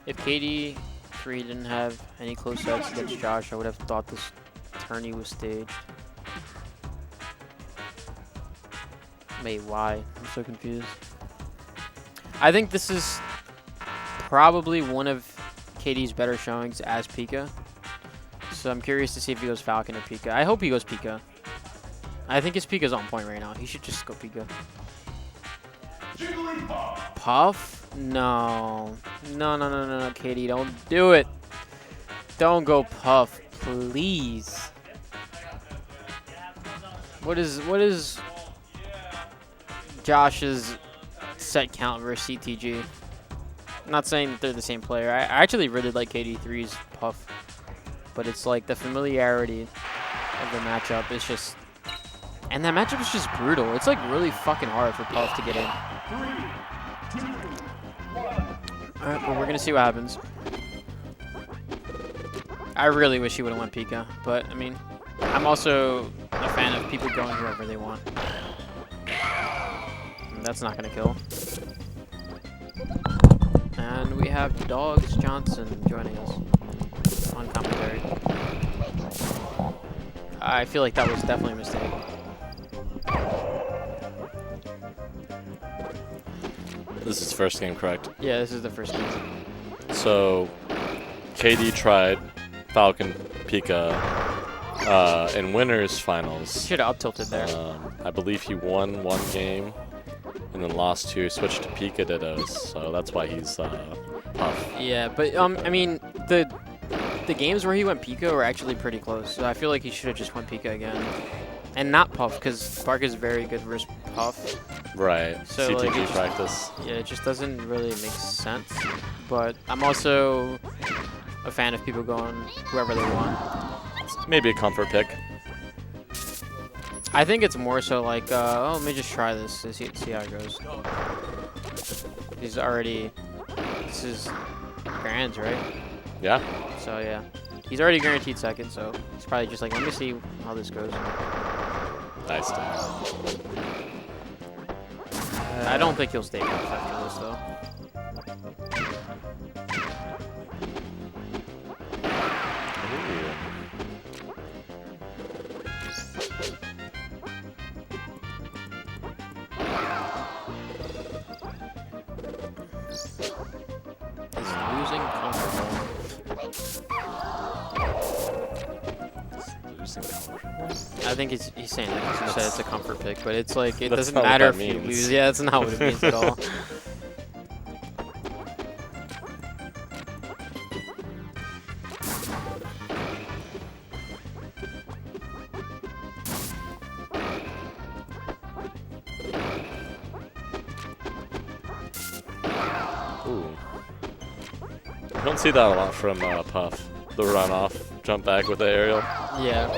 If KD3 didn't have any close sets against Josh, I would have thought this tourney was staged. Wait, why? I'm so confused. I think this is probably one of KD's better showings as Pika. So I'm curious to see if he goes Falcon or Pika. I hope he goes Pika. I think his Pika's on point right now. He should just go Pika. Puff? No. No, KD, don't do it. Don't go Puff, please. What is Josh's set count versus CTG? I'm not saying that they're the same player. I actually really like KD3's Puff, but it's like the familiarity of the matchup is just, and that matchup is just brutal. It's like really fucking hard for Puff to get in. All right, but we're gonna see what happens. I really wish he would have went Pika, but I mean, I'm also a fan of people going whoever they want. And that's not gonna kill. And we have Dogs Johnson joining us on commentary. I feel like that was definitely a mistake. This is first game, correct? Yeah, this is the first game. So, KD tried Falcon Pika in winners finals. Should have up tilted there. I believe he won one game and then lost two. Switched to Pika dittos, so that's why he's Puff. Yeah, but I mean the games where he went Pika were actually pretty close. So I feel like he should have just went Pika again, and not Puff because Spark is very good versus Puff. Right. So CTG like, practice. Yeah, it just doesn't really make sense. But I'm also a fan of people going whoever they want. Maybe a comfort pick. I think it's more so like, oh, let me just try this to see how it goes. He's already, this is grands, right? Yeah. So yeah, he's already guaranteed second, so he's probably just like, let me see how this goes. Nice dude. I don't think he'll stay Puff after this though. He's losing comfortable. I think he's saying that because you said it's a comfort pick, but it's like it That's doesn't not what matter that if you means. lose. Yeah, that's not what it means at all. Ooh. I don't see that a lot from Puff. The runoff, jump back with the aerial. Yeah.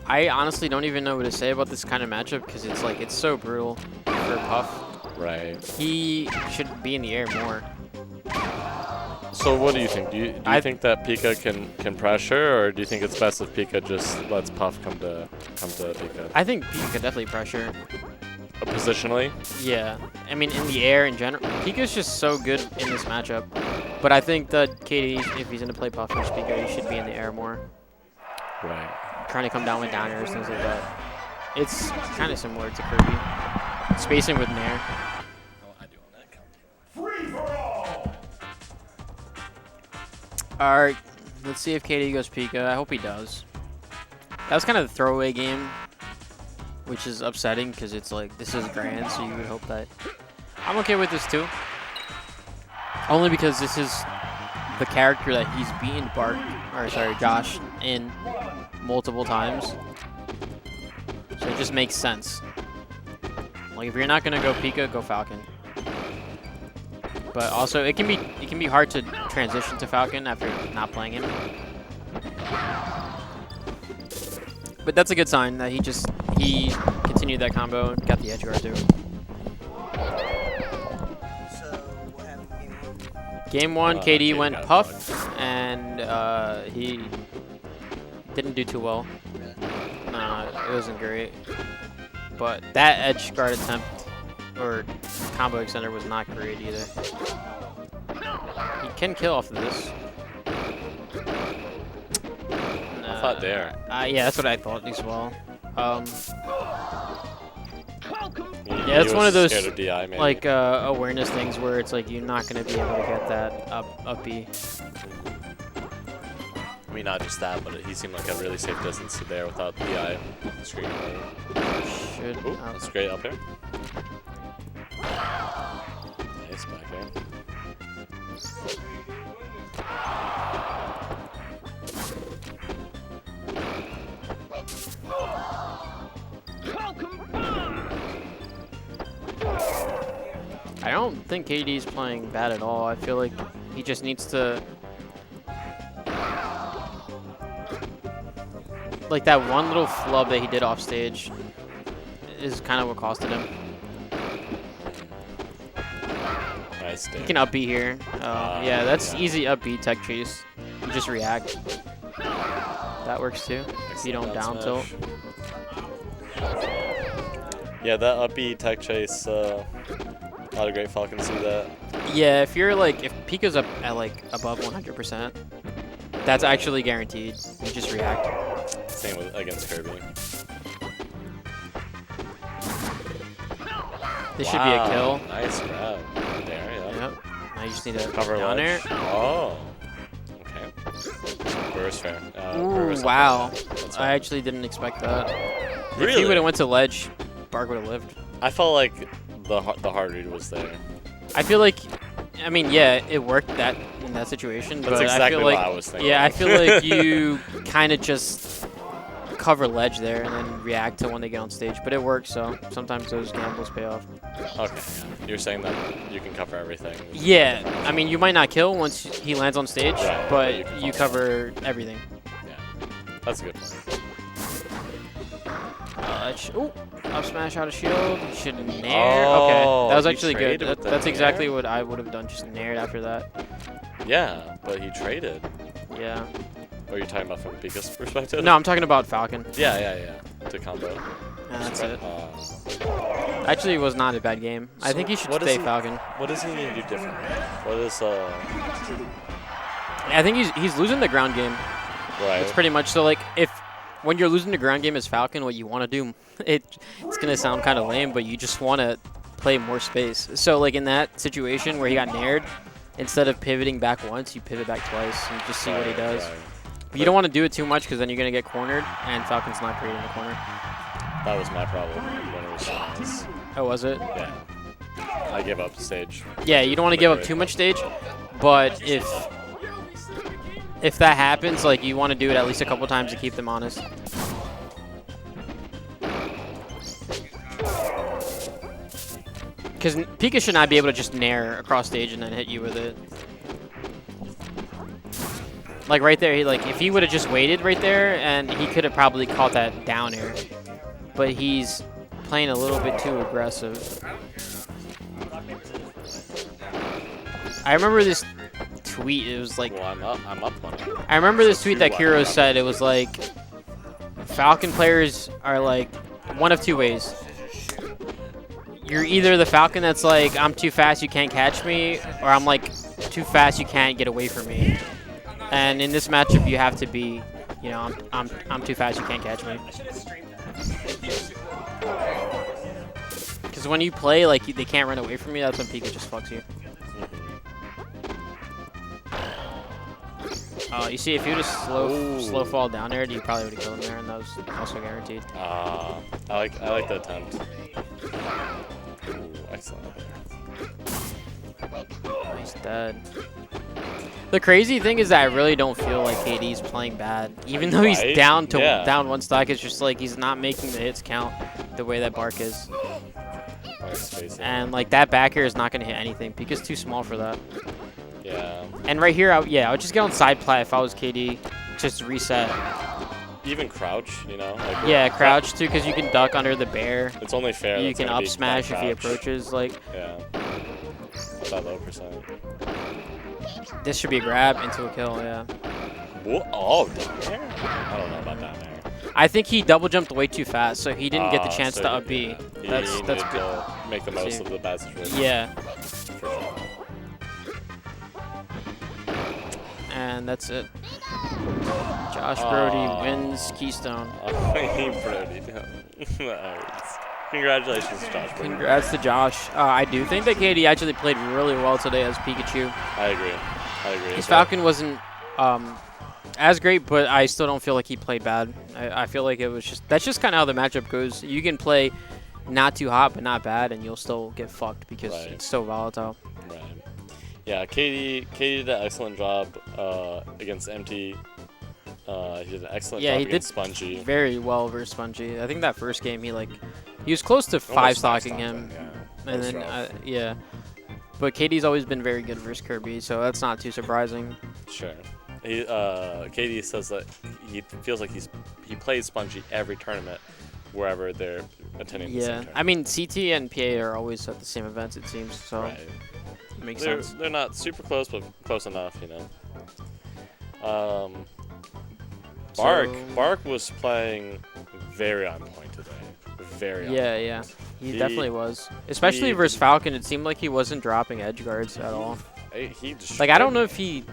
I honestly don't even know what to say about this kind of matchup because it's like it's so brutal for Puff. Right. He should be in the air more. So what do you think? Do you think that Pika can pressure, or do you think it's best if Pika just lets Puff come to Pika? I think Pika could definitely pressure. Positionally? Yeah. I mean, in the air in general. Pika's just so good in this matchup. But I think that KD, if he's going to play Puff versus Pika, he should be in the air more. Right. Trying to come down with down airs, things like that. It's kind of similar to Kirby. Spacing with Nair. Alright, let's see if KD goes Pika. I hope he does. That was kind of a throwaway game, which is upsetting because it's like, this is grand, so you would hope that. I'm okay with this too. Only because this is the character that he's beaten Josh in multiple times. So it just makes sense. Like if you're not gonna go Pika, go Falcon. But also it can be hard to transition to Falcon after not playing him. But that's a good sign that he continued that combo and got the edge guard too. Game one, KD went Puff, and he didn't do too well. It wasn't great. But that edge guard attempt or combo extender was not great either. He can kill off of this. I thought there. Yeah, that's what I thought as well. Yeah, it's one of those of DI, like awareness things where it's like you're not gonna be able to get that up B. I mean, not just that, but he seemed like a really safe distance to there without the DI screen. Should. Ooh, that's great up here. Nice back here. I don't think KD's playing bad at all. I feel like he just needs to... Like that one little flub that he did off stage is kind of what costed him. Nice. He can up B here. Yeah, that's easy up B tech chase. You just react. That works too. If you don't down tilt. Yeah, that up B tech chase. A lot of great Falcons do that. Yeah, if you're like, if Pika's up at like above 100%, that's actually guaranteed. You just react. Same with against Kirby. This should be a kill. Nice grab. There, yeah. Yep. Now you just need to Cover down air. Oh. Okay. Reverse fair. Ooh, reverse wow. That's I fine. actually didn't expect that. Really? If he would have went to ledge, Bark would have lived. I felt like the hard read was there. I feel like, I mean, yeah, it worked that in that situation, That's but exactly I feel like, what I was thinking. yeah, I feel like you kind of just cover ledge there and then react to when they get on stage. But it works, so sometimes those gambles pay off. Okay. You're saying that you can cover everything. Yeah, I mean, you might not kill once he lands on stage, Right, but you can you cover everything. Yeah. That's a good point. Ooh, up smash out of shield. He should nair. Okay, that was he actually good. traded with the That's exactly nair? what I would have done, just naired after that. Yeah, but he traded. Yeah. Or are you talking about from Pika's perspective? No, I'm talking about Falcon. Yeah. To combo. That's it. Actually, it was not a bad game. I think he should what stay is he- Falcon. What does he need to do differently? What is I think he's losing the ground game. right? It's pretty much so like when you're losing the ground game as Falcon, what you want to do, it's gonna sound kind of lame, but you just want to play more space. So like in that situation where he got naired, instead of pivoting back once, you pivot back twice and just see what he does. Right. But you don't want to do it too much because then you're gonna get cornered, and Falcon's not great in the corner. That was my problem when it was so nice. Oh, was it? Yeah. I gave up stage. Yeah, you don't want to give up too much stage, but if that happens, like you want to do it at least a couple times to keep them honest. Because Pika should not be able to just nair across stage and then hit you with it. Like right there, if he would have just waited right there, and he could have probably caught that down air. But he's playing a little bit too aggressive. I remember this tweet. It was like, Well, I'm up one. I remember this So tweet that two, Kiro I'm said. It was like, Falcon players are like one of two ways. You're either the Falcon that's like, I'm too fast, you can't catch me, or I'm like too fast, you can't get away from me. And in this matchup, you have to be, you know, I'm too fast, you can't catch me. Because when you play like they can't run away from you, that's when Pika just fucks you. You see, if you just slow fall down there, you probably would have killed him there, and that was also guaranteed. I like the attempt. Ooh, excellent. He's dead. The crazy thing is that I really don't feel like KD's playing bad, even though he's Right? down Yeah. one stock. It's just like he's not making the hits count the way that Bark is, Nice spacing. and like that back air is not gonna hit anything. Pika's too small for that. Yeah. And right here, I would just get on side plat if I was KD, just to reset. Even crouch, you know? Like Yeah, crouch too, because you can duck under the bear. It's only fair. You that's can gonna up be smash if he crouch. approaches. Like Yeah. That low percent. this should be a grab into a kill. Yeah. Whoa, oh, down there? I don't know about down there. I think he double jumped way too fast, so he didn't get the chance so to up B. yeah. That's He needed good. to make the most of the bad situation. Yeah. For sure. And that's it. Josh Brody wins Keystone. Brody. Nice. Congratulations, Josh Brody. Congrats to Josh. I do think that KD actually played really well today as Pikachu. I agree. His Falcon wasn't as great, but I still don't feel like he played bad. I feel like it was just that's just kind of how the matchup goes. You can play not too hot but not bad, and you'll still get fucked because it's so volatile. Right. Yeah, KD did an excellent job against MT. He did an excellent job against Spongy. Very well versus Spongy. I think that first game he was close to 5-stocking him, yeah. and then yeah. But KD's always been very good versus Kirby, so that's not too surprising. Sure. KD says that he feels like he plays Spongy every tournament wherever they're attending the same tournament. I mean CT and PA are always at the same events it seems, so right. It makes sense. They're not super close, but close enough, you know. Bark was playing very on point today. Very on point. Yeah. He definitely was. Especially versus Falcon, it seemed like he wasn't dropping edge guards at all. He just I don't know if he...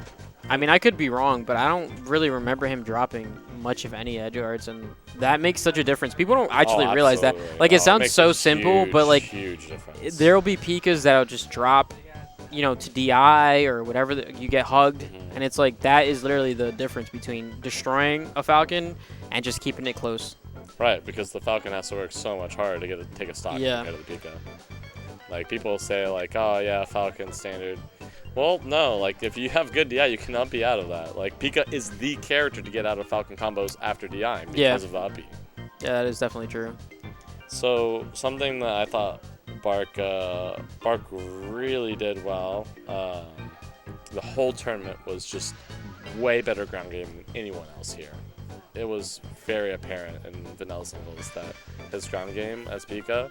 I mean, I could be wrong, but I don't really remember him dropping much of any edge guards, and that makes such a difference. People don't actually realize that. Like, it sounds so simple, but, like, huge difference. There'll be Pikas that'll just drop, you know, to DI or whatever, you get hugged, and it's like, that is literally the difference between destroying a Falcon and just keeping it close. Right, because the Falcon has to work so much harder to take a stock compared to the Pika. Like, people say, like, oh, yeah, Falcon standard. Well, no, like, if you have good DI, you cannot be out of that. Like, Pika is the character to get out of Falcon combos after DI because of the uppy. Yeah, that is definitely true. So, something that I thought Bark really did well, the whole tournament was just way better ground game than anyone else here. It was very apparent in Vanilla Singles that his ground game as Pika,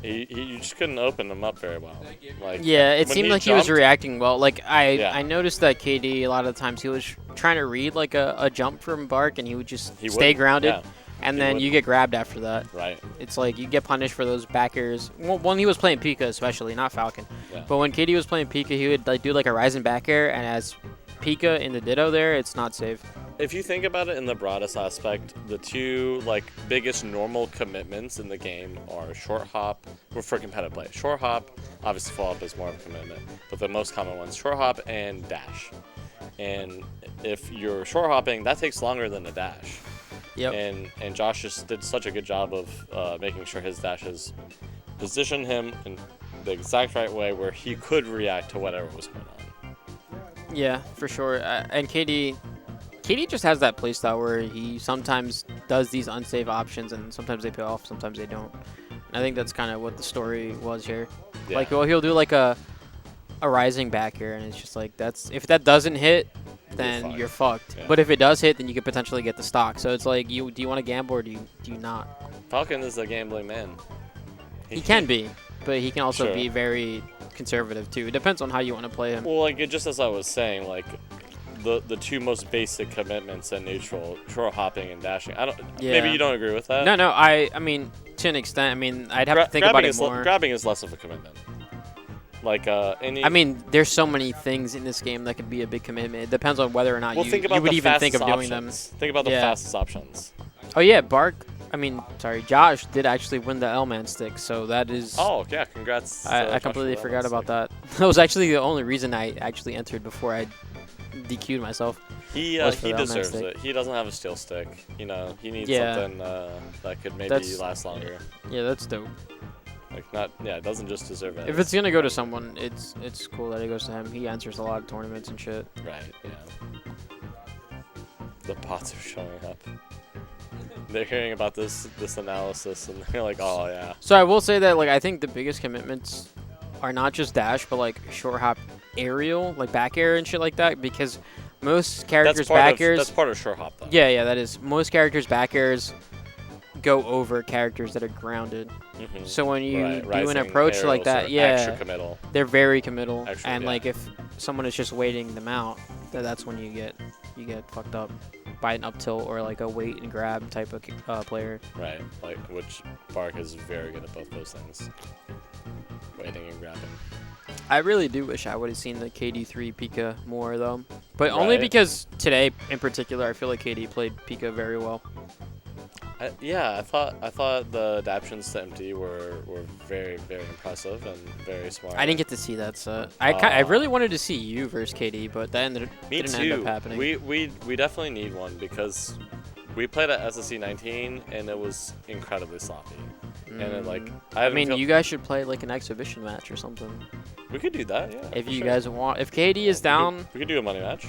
you just couldn't open him up very well. Like, yeah, it seemed like he was reacting well. Like I noticed that KD a lot of the times he was trying to read like a jump from Bark, and he would just stay grounded, and then you get grabbed after that. Right. It's like you get punished for those back airs. Well, when he was playing Pika, especially, not Falcon. Yeah. But when KD was playing Pika, he would do like a rising back air, and as Pika in the Ditto there, it's not safe. If you think about it in the broadest aspect, the two biggest normal commitments in the game are short hop, for competitive play. Short hop, obviously full hop is more of a commitment, but the most common ones, short hop and dash. And if you're short hopping, that takes longer than a dash. Yep. And Josh just did such a good job of making sure his dashes positioned him in the exact right way where he could react to whatever was going on. Yeah, for sure. And KD just has that playstyle where he sometimes does these unsafe options, and sometimes they pay off, sometimes they don't. And I think that's kind of what the story was here. Yeah. Like, well, he'll do like a rising back here, and it's just like if that doesn't hit, then you're fucked. Yeah. But if it does hit, then you could potentially get the stock. So it's like, do you want to gamble or do you not? Falcon is a gambling man. He can be, but he can also be very conservative too. It depends on how you want to play him. Well, just as I was saying, the two most basic commitments in neutral, short hopping and dashing. Maybe you don't agree with that. No. I mean, to an extent. I mean, I'd have to think about it more. Grabbing is less of a commitment. I mean, there's so many things in this game that could be a big commitment. It depends on whether or not you would even think of doing them. Think about the fastest options. Oh yeah, Josh did actually win the L-Man stick, so that is... Oh, yeah, congrats. I completely forgot about that. That was actually the only reason I actually entered before I DQ'd myself. He deserves it. He doesn't have a steel stick. You know, he needs something that could maybe last longer. Yeah, that's dope. It doesn't just deserve it. If it's gonna go to someone, it's cool that it goes to him. He enters a lot of tournaments and shit. Right, yeah. The bots are showing up. They're hearing about this analysis, and they're like, oh, yeah. So I will say that, I think the biggest commitments are not just dash, but, short hop aerial, back air and shit like that, because most characters' back airs... That's part of short hop, though. Yeah, that is. Most characters' back airs go over characters that are grounded. Mm-hmm. So when you do an approach like that, extra committal. They're very committal. If someone is just waiting them out, that's when you get fucked up. by an up tilt or like a wait and grab type of player. Right, like which Bark is very good at both those things. Waiting and grabbing. I really do wish I would have seen the KD3 Pika more though, but only Right. because today in particular I feel like KD played Pika very well. Yeah, I thought the adaptions to MT were very impressive and very smart. I didn't get to see that set. I really wanted to see you versus KD, but that didn't end up happening. We definitely need one because we played at SSC 19 and it was incredibly sloppy. And it, like I mean, you guys should play like an exhibition match or something. We could do that, yeah. If you guys want, if KD is down, we could do a money match.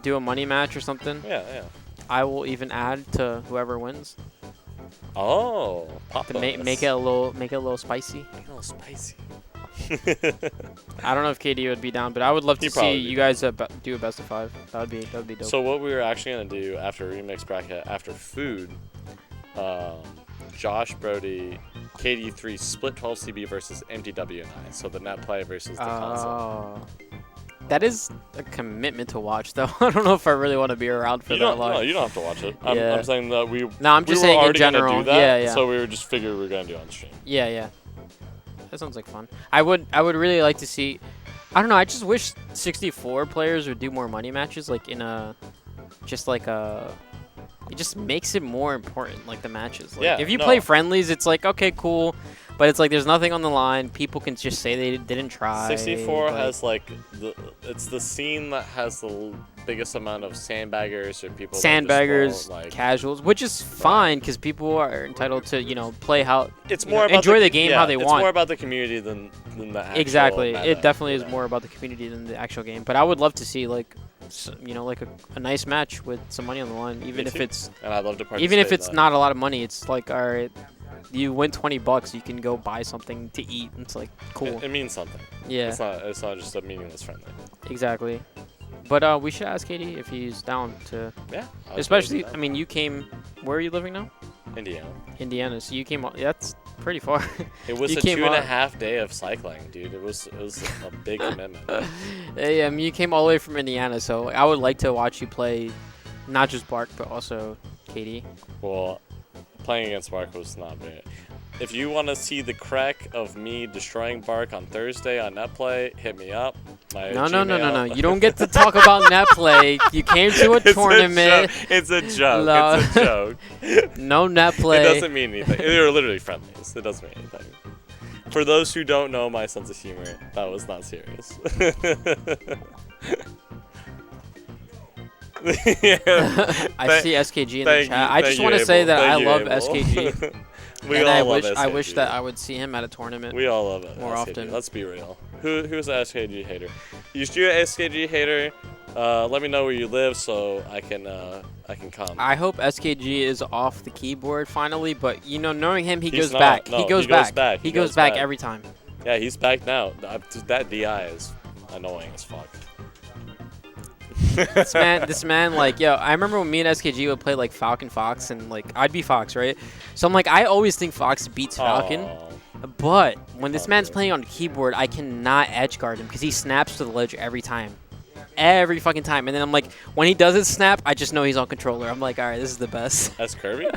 Do a money match or something. Yeah. I will even add to whoever wins. Oh, pop to make it a little spicy. Make it a little spicy. I don't know if KD would be down, but I would love to see you guys do a best of 5. That would be dope. So what we were actually gonna do after remix bracket, after food, Josh, Brody, KD3 split 12 CB versus MTW and I. So the net play versus the console. That is a commitment to watch, though. I don't know if I really want to be around for that long. No, you don't have to watch it. Yeah. I'm saying that I'm just saying in general. Gonna do that, yeah. So we were just figuring we were gonna do it on stream. Yeah. That sounds like fun. I would really like to see. I don't know. I just wish 64 players would do more money matches, like in a, just like a. It just makes it more important, like the matches. Like, if you play friendlies, it's like okay, cool. But it's like there's nothing on the line. People can just say they didn't try. 64 has like it's the scene that has the biggest amount of sandbaggers or people. Sandbaggers, like, casuals, which is fine because people are entitled to play how it's more about enjoy the game how they want. It's more about the community than the actual. Exactly, meta, it definitely is more about the community than the actual game. But I would love to see like like a nice match with some money on the line, even if it's. And I'd love to participate. Even if it's not a lot of money, it's like all right. You win $20, you can go buy something to eat. It's like cool. It means something. Yeah. It's not just a meaningless friendly. Exactly. But we should ask KD if he's down to. Yeah. Especially, I mean, you came. Where are you living now? Indiana. Indiana. So you came. That's pretty far. It was a 2.5 day of cycling, dude. It was a big commitment. Yeah, you came all the way from Indiana, so I would like to watch you play, not just Bark but also KD. Well. Playing against Bark was not bad. If you want to see the crack of me destroying Bark on Thursday on netplay, hit me up. No. You don't get to talk about netplay. You came to a tournament. It's a joke. No. It's a joke. No netplay. It doesn't mean anything. They're literally friendlies. It doesn't mean anything. For those who don't know my sense of humor, that was not serious. I see SKG in the chat. I just want to say that I love SKG. I wish that I would see him at a tournament. We all love it more often. Let's be real. Who's the SKG hater? You should an SKG hater. Let me know where you live so I can come. I hope SKG is off the keyboard finally, but knowing him, he goes back. No, he goes back. He goes back every time. Yeah, he's back now. That DI is annoying as fuck. this man, like, yo, I remember when me and SKG would play like Falcon Fox, and like I'd be Fox, right? So I'm like, I always think Fox beats Falcon, but when this man's playing on the keyboard, I cannot edge guard him because he snaps to the ledge every time, every fucking time. And then I'm like, when he doesn't snap, I just know he's on controller. I'm like, all right, this is the best. That's Kirby?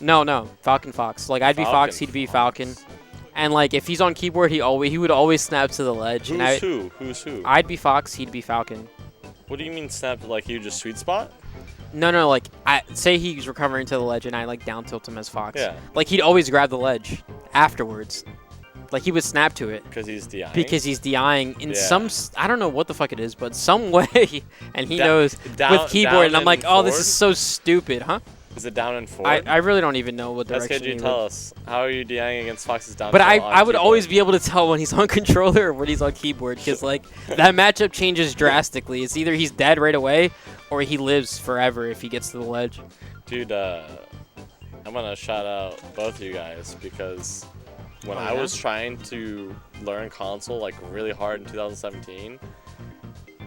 No, Falcon Fox. Like I'd be Fox, he'd be Falcon. And like if he's on keyboard, he would always snap to the ledge. Who's who? I'd be Fox, he'd be Falcon. What do you mean snap? Like you just sweet spot? No. Like I say he's recovering to the ledge, and I like down tilt him as Fox. Yeah. Like he'd always grab the ledge afterwards. Like he would snap to it. Because he's DIing. Because he's DIing in some. I don't know what the fuck it is, but some way, and he knows with keyboard. And I'm like, oh, this is so stupid, huh? Is it down and forward? I really don't even know what direction. SKG, tell us. How are you DIing against Fox's down? But I would always be able to tell when he's on controller or when he's on keyboard because like that matchup changes drastically. It's either he's dead right away or he lives forever if he gets to the ledge. Dude, I'm gonna shout out both of you guys because when I was trying to learn console like really hard in 2017.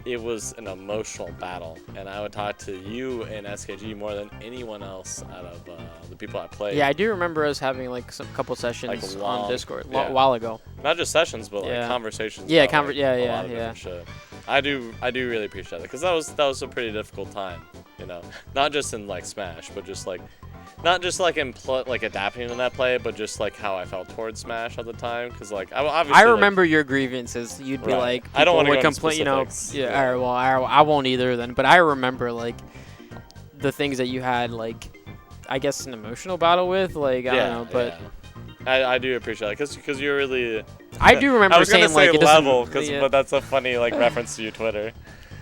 It was an emotional battle, and I would talk to you and SKG more than anyone else out of the people I played. Yeah, I do remember us having like some couple sessions on Discord a while ago. Not just sessions, but like conversations. Yeah, about, like, a lot of different shit. I do really appreciate that because that was a pretty difficult time, know, not just in like Smash, but just like, not just like in like adapting to that play, but just like how I felt towards Smash at the time, because like obviously. I remember your grievances. You'd be like, I don't want to complain, you know. Yeah, all right, well, I won't either then. But I remember like the things that you had, like, I guess an emotional battle with, like, I don't know, but. I do appreciate that because you're really. I do remember I was saying gonna say like level, but that's a funny like reference to your Twitter.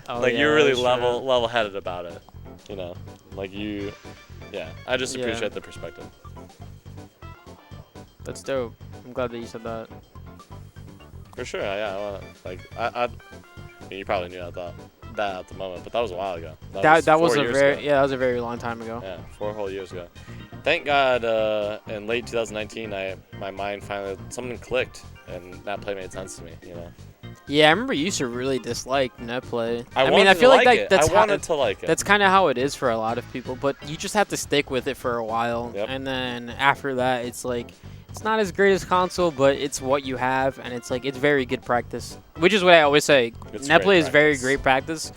Oh, like yeah, you're really that's level-headed about it, you know. Like you, yeah. I just appreciate the perspective. That's dope. I'm glad that you said that. For sure, yeah. I mean, you probably knew that at the moment, but that was a while ago. That was a ago. that was a very long time ago. Yeah, 4 whole years ago. Thank God, in late 2019, my mind finally something clicked, and that play made sense to me. You know. Yeah, I remember you used to really dislike net play. I feel like that's I wanted to like it. That's kind of how it is for a lot of people, but you just have to stick with it for a while, Yep. and then after that, it's like it's not as great as console, but it's what you have, and it's like it's very good practice. Which is what I always say. Net play is very great practice,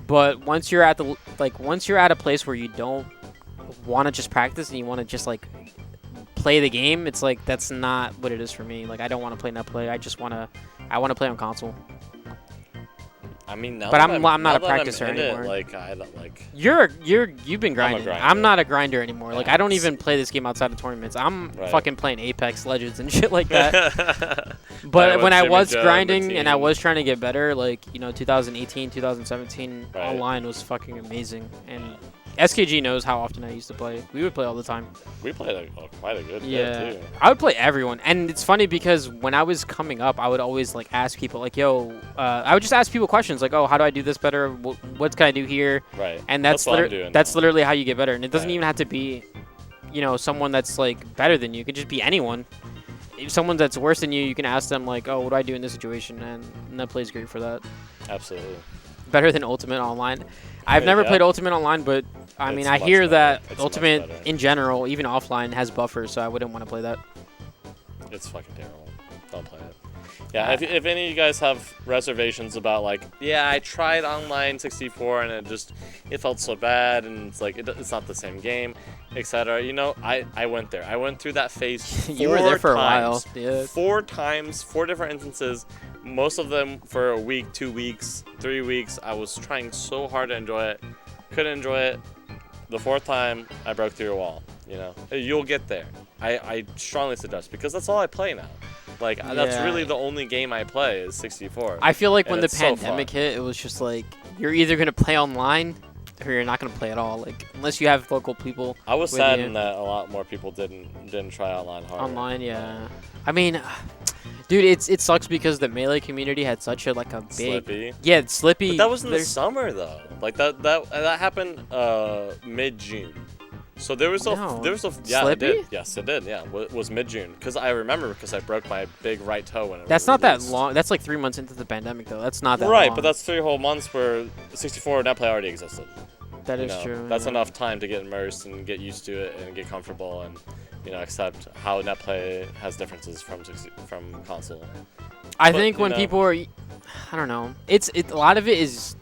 but once you're at a place where you don't want to just practice and you want to just like play the game, it's like that's not what it is for me. Like I don't want to play net play. I want to play on console. I mean, but I'm not a practicer anymore. You've been grinding. I'm not a grinder anymore. Like I don't even play this game outside of tournaments. I'm fucking playing Apex Legends and shit like that. But when I was grinding and I was trying to get better, like 2018, 2017, online was fucking amazing. And SKG knows how often I used to play. We would play all the time. We played quite a good bit, too. I would play everyone. And it's funny because when I was coming up, I would always like ask people like, yo, I would just ask people questions like, oh, how do I do this better? What can I do here? Right. And that's literally how you get better. And it doesn't even have to be, someone that's like better than you. It could just be anyone. If someone that's worse than you, you can ask them like, oh, what do I do in this situation? And that plays great for that. Absolutely. Better than Ultimate Online. I've never played Ultimate Online, but I mean, I hear that Ultimate in general, even offline, has buffers, so I wouldn't want to play that. It's fucking terrible. Don't play it. Yeah, if any of you guys have reservations about like, yeah, I tried online 64 and it felt so bad and it's like it's not the same game, etc. I went there. I went through that phase. You were there for a while. Yeah. 4 times, 4 different instances. Most of them for a week, 2 weeks, 3 weeks. I was trying so hard to enjoy it. Couldn't enjoy it. The 4th time, I broke through a wall. You'll get there. I strongly suggest because that's all I play now. Like that's really the only game I play is 64. I feel like when the pandemic hit, it was just like you're either gonna play online or you're not gonna play at all. Like unless you have local people. I was saddened that a lot more people didn't try online hard. Online, yeah. I mean, dude, it sucks because the Melee community had such a big Slippy. Yeah, Slippy. But that was in the summer though. Like that happened mid-June. So there was Slippy? Yes, it did. Yeah, it was mid-June because I remember because I broke my big right toe when it That's not that long. That's like 3 months into the pandemic though. That's not that long. Right, but that's 3 whole months where 64 net play already existed. That is true. That's enough time to get immersed and get used to it and get comfortable and accept how net play has differences from console. I think when people are, I don't know. A lot of it is.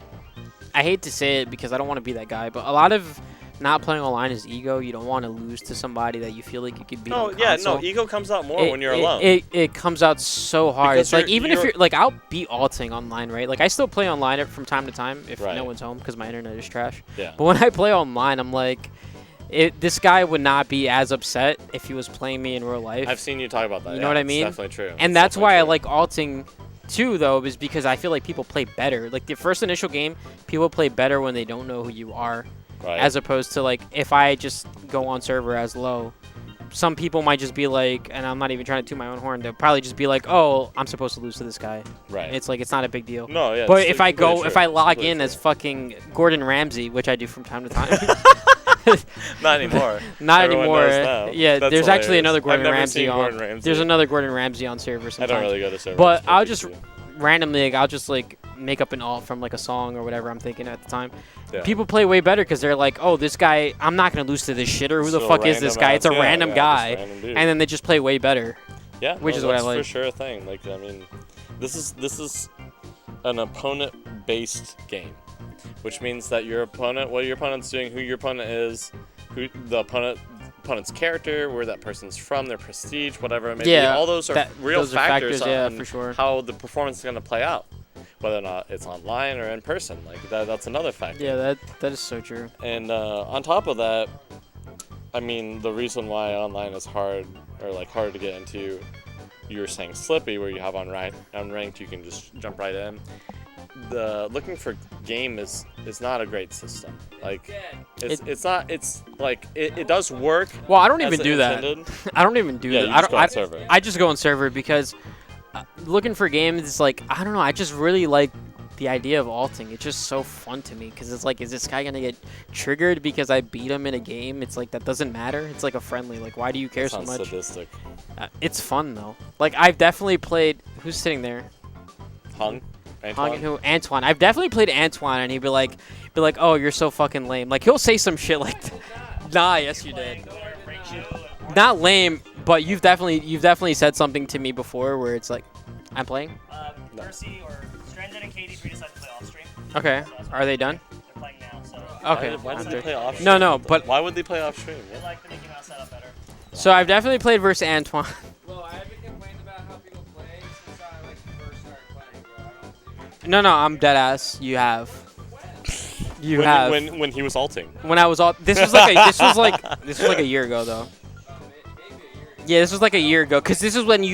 I hate to say it because I don't want to be that guy, but a lot of not playing online is ego. You don't want to lose to somebody that you feel like you could beat on console. Ego comes out more when you're alone. It comes out so hard. Because it's like even if you're like I'll beat alting online, right? Like I still play online from time to time if no one's home because my internet is trash. Yeah. But when I play online, I'm like, this guy would not be as upset if he was playing me in real life. I've seen you talk about that. You know what I mean? It's definitely true. And that's why I like alting too, though, is because I feel like people play better. Like the first initial game, people play better when they don't know who you are. Right. As opposed to like if I just go on server as low, some people might just be like, and I'm not even trying to toot my own horn, they'll probably just be like, oh, I'm supposed to lose to this guy. Right. It's like it's not a big deal. No, yeah. But if I log in as fucking Gordon Ramsay, which I do from time to time. Not anymore. Not Everyone anymore. knows now. Yeah, That's there's hilarious. actually another Gordon I've never Ramsay seen on. Gordon Ramsay. There's another Gordon Ramsay on server sometimes. I don't really go to servers. But I'll just randomly, like, I'll just like make up an alt from like a song or whatever I'm thinking at the time. Yeah. People play way better because they're like, oh, this guy, I'm not gonna lose to this shitter. Who the fuck is this guy? It's a random guy, and then they just play way better. Yeah, which is what I like. That's for sure a thing. Like, I mean, this is an opponent-based game. which means that your opponent, what your opponent's doing, who your opponent is, who the opponent's character, where that person's from, their prestige, whatever it may be. All those are real factors on for sure. how the performance is going to play out, whether or not it's online or in person. Like that's another factor. Yeah, that is so true. And on top of that, I mean, the reason why online is hard or like harder to get into, you were saying Slippy, where you have unranked, you can just jump right in. The looking for game is not a great system. Like it's not. It's like it does work. Well, I don't even do that. I don't even do that. You just go on server. I just go on server because looking for games is like, I don't know. I just really like the idea of alting. It's just so fun to me because it's like, is this guy gonna get triggered because I beat him in a game? It's like that doesn't matter. It's like a friendly. Like, why do you care so much? Sadistic. It's fun though. Like, I've definitely played. Who's sitting there? Hung. Antoine? Who? Antoine. I've definitely played Antoine, and he'd be like, oh, you're so fucking lame. Like, he'll say some shit like, nah, yes you did. Not lame, but you've definitely said something to me before where it's like, I'm playing. Mercy or Stranded and Katie decided to play off stream. Okay. Are they done? They're playing now, so. Okay. Why did they play off stream? No, but why would they play off stream? They like the Mickey Mouse setup better. So I've definitely played versus Antoine. Well, I haven't complained about how people play since I like first started playing, bro. I don't see No, I'm dead ass. You have. You have. When he was alting. When I was all. This was like a year ago though. maybe a year ago. Yeah, this was like a year ago, because this is when you